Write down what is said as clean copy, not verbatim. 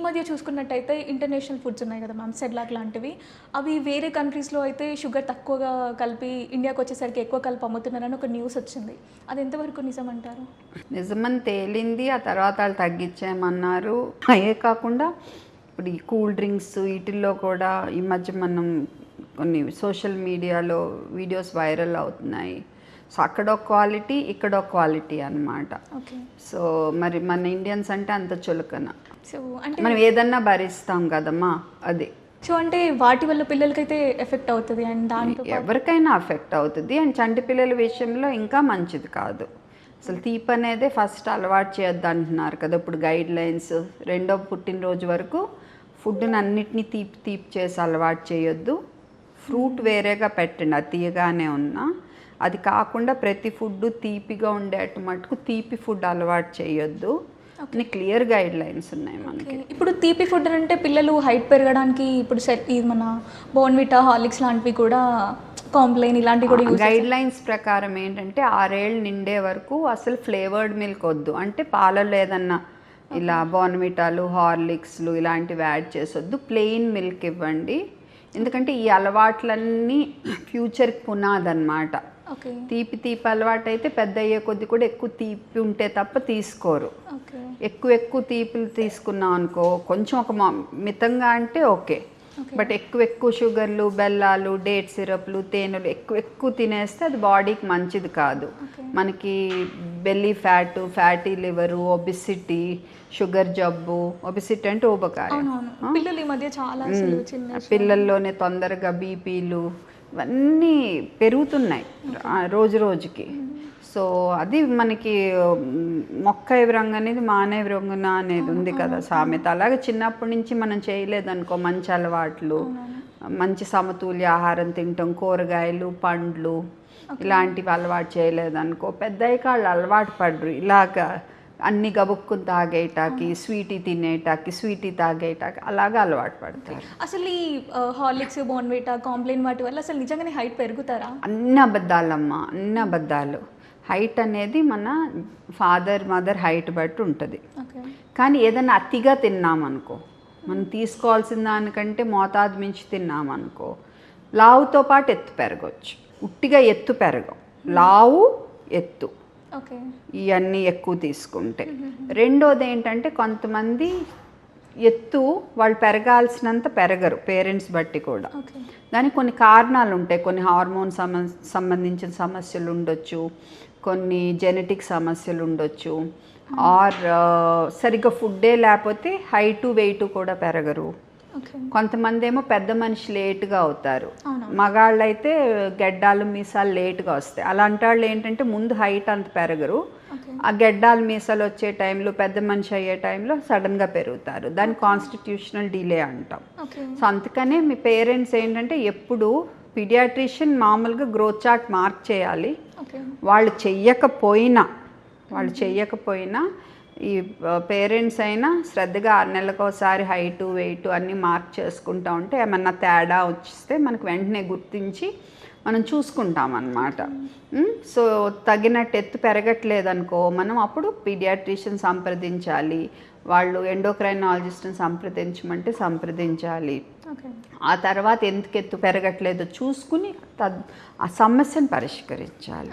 మధ్య చూసుకున్నట్టయితే international foods ఉన్నాయి కదా మ్యామ్, సెడ్లాక్ లాంటివి. అవి వేరే కంట్రీస్లో అయితే షుగర్ తక్కువగా కలిపి ఇండియాకి వచ్చేసరికి ఎక్కువ కలిపి అమ్ముతున్నారని ఒక న్యూస్ వచ్చింది. అది ఎంతవరకు నిజం అంటారు? నిజమని తేలింది, ఆ తర్వాత వాళ్ళు తగ్గించేయమన్నారు. అదే కాకుండా ఇప్పుడు ఈ కూల్ డ్రింక్స్ వీటిల్లో కూడా ఈ మధ్య మనం కొన్ని సోషల్ మీడియాలో వీడియోస్ వైరల్ అవుతున్నాయి. సో అక్కడ ఒక క్వాలిటీ, ఇక్కడ ఒక క్వాలిటీ అనమాట. సో మరి మన ఇండియన్స్ అంటే అంత చులకన. సో అంటే మనం ఏదన్నా భరిస్తాం కదమ్మా, అది. సో అంటే వాటి వల్ల పిల్లలకైతే ఎఫెక్ట్ అవుతుంది అండ్ దాంతో ఎవరికైనా ఎఫెక్ట్ అవుతుంది. అండ్ చంటి పిల్లల విషయంలో ఇంకా మంచిది కాదు. అసలు తీపి అనేదే ఫస్ట్ అలవాటు చేయొద్దు అంటున్నారు కదా ఇప్పుడు గైడ్ లైన్స్. 2వ పుట్టినరోజు వరకు ఫుడ్ని అన్నిటినీ తీపి చేసి అలవాటు చేయొద్దు. ఫ్రూట్ వేరేగా పెట్టండి, అది తీయగానే ఉన్నా. అది కాకుండా ప్రతి ఫుడ్ తీపిగా ఉండేట మటుకు తీపి ఫుడ్ అలవాటు చేయొద్దు. క్లియర్ గైడ్ లైన్స్ ఉన్నాయి మనకి. ఇప్పుడు తీపి ఫుడ్ అంటే పిల్లలు హైట్ పెరగడానికి ఇప్పుడు ఇది మన బోర్న్విటా, హార్లిక్స్ లాంటివి కూడా, కాంప్లైన్ ఇలాంటివి కూడా గైడ్ లైన్స్ ప్రకారం ఏంటంటే 6 ఏళ్ళు నిండే వరకు అసలు ఫ్లేవర్డ్ మిల్క్ వద్దు. అంటే పాలలో ఏదన్నా ఇలా బోర్న్విటాలు, హార్లిక్స్లు ఇలాంటివి యాడ్ చేసొద్దు. ప్లెయిన్ మిల్క్ ఇవ్వండి. ఎందుకంటే ఈ అలవాట్లన్నీ ఫ్యూచర్కి పునాదన్నమాట. తీపి అలవాటు అయితే పెద్ద అయ్యే కొద్ది కూడా ఎక్కువ తీపి ఉంటే తప్ప తీసుకోరు. ఎక్కువ తీపిలు తీసుకున్నాం అనుకో, కొంచెం ఒక మితంగా అంటే ఓకే. బట్ ఎక్కువ షుగర్లు, బెల్లాలు, డేట్ సిరప్లు, తేనెలు ఎక్కువ తినేస్తే అది బాడీకి మంచిది కాదు. మనకి belly fat, fatty liver, obesity, sugar జబ్బు. ఒబిసిటీ అంటే ఊబకాయం. పిల్లల్లోనే తొందరగా బీపీలు ఇవన్నీ పెరుగుతున్నాయి రోజుకి. సో అది మనకి మొక్క ఎవరంగా అనేది మానవ రంగున అనేది ఉంది కదా సామెత. అలాగే చిన్నప్పటి నుంచి మనం చేయలేదనుకో మంచి అలవాట్లు, మంచి సమతుల్య ఆహారం తింటాం, కూరగాయలు, పండ్లు ఇలాంటివి అలవాటు చేయలేదనుకో, పెద్దయ్యాక వాళ్ళు అలవాటు పడరు ఇలాగా అన్ని గబుక్కుని తాగేటాకి, స్వీటీ తాగేటాకి అలాగా అలవాటు పడతారు. అసలు ఈ హార్లిక్స్, బోర్న్విటా, కాంప్లైన్ వాటి వల్ల అసలు నిజంగానే హైట్ పెరుగుతారా? అన్ని అబద్ధాలమ్మా, అన్ని అబద్ధాలు. హైట్ అనేది మన ఫాదర్ మదర్ హైట్ బట్టి ఉంటుంది. కానీ ఏదైనా అతిగా తిన్నామనుకో, మనం తీసుకోవాల్సిన దానికంటే మోతాదు మించి తిన్నామనుకో, లావుతో పాటు ఎత్తు పెరగవచ్చు. ఉట్టిగా ఎత్తు పెరగం, లావు ఎత్తు ఇవన్నీ ఎక్కువ తీసుకుంటే. రెండోది ఏంటంటే కొంతమంది ఎత్తు వాళ్ళు పెరగాల్సినంత పెరగరు, పేరెంట్స్ బట్టి కూడా. దానికి కొన్ని కారణాలు ఉంటాయి. కొన్ని హార్మోన్ సంబంధించిన సమస్యలు ఉండొచ్చు, కొన్ని జెనెటిక్ సమస్యలు ఉండొచ్చు, ఆర్ సరిగ్గా ఫుడ్డే లేకపోతే హైటు వెయిట్ కూడా పెరగరు. కొంతమంది ఏమో పెద్ద మనిషి లేటుగా అవుతారు, మగాళ్ళు అయితే గెడ్డాలు మీసాలు లేటుగా వస్తాయి. అలాంటి వాళ్ళు ఏంటంటే ముందు హైట్ అంత పెరగరు, ఆ గెడ్డాలు మీసాలు వచ్చే టైంలో, పెద్ద మనిషి అయ్యే టైంలో సడన్గా పెరుగుతారు. దాన్ని కాన్స్టిట్యూషనల్ డిలే అంటాం. సో అందుకనే మీ పేరెంట్స్ ఏంటంటే ఎప్పుడు పీడియాట్రిషియన్ మామూలుగా గ్రోత్ చార్ట్ మార్క్ చేయాలి. వాళ్ళు చెయ్యకపోయినా ఈ పేరెంట్స్ అయినా శ్రద్ధగా 6 నెలలకోసారి హైటు వెయిట్ అన్నీ మార్క్ చేసుకుంటూ ఉంటే ఏమన్నా తేడా వచ్చిస్తే మనకు వెంటనే గుర్తించి మనం చూసుకుంటాం అన్నమాట. సో తగినట్టు ఎత్తు పెరగట్లేదనుకో, మనం అప్పుడు పీడియాట్రిషియన్ సంప్రదించాలి. వాళ్ళు ఎండోక్రైనాలజిస్ట్ని సంప్రదించమంటే సంప్రదించాలి. ఆ తర్వాత ఎందుకు ఎత్తు పెరగట్లేదో చూసుకుని ఆ సమస్యను పరిష్కరించాలి.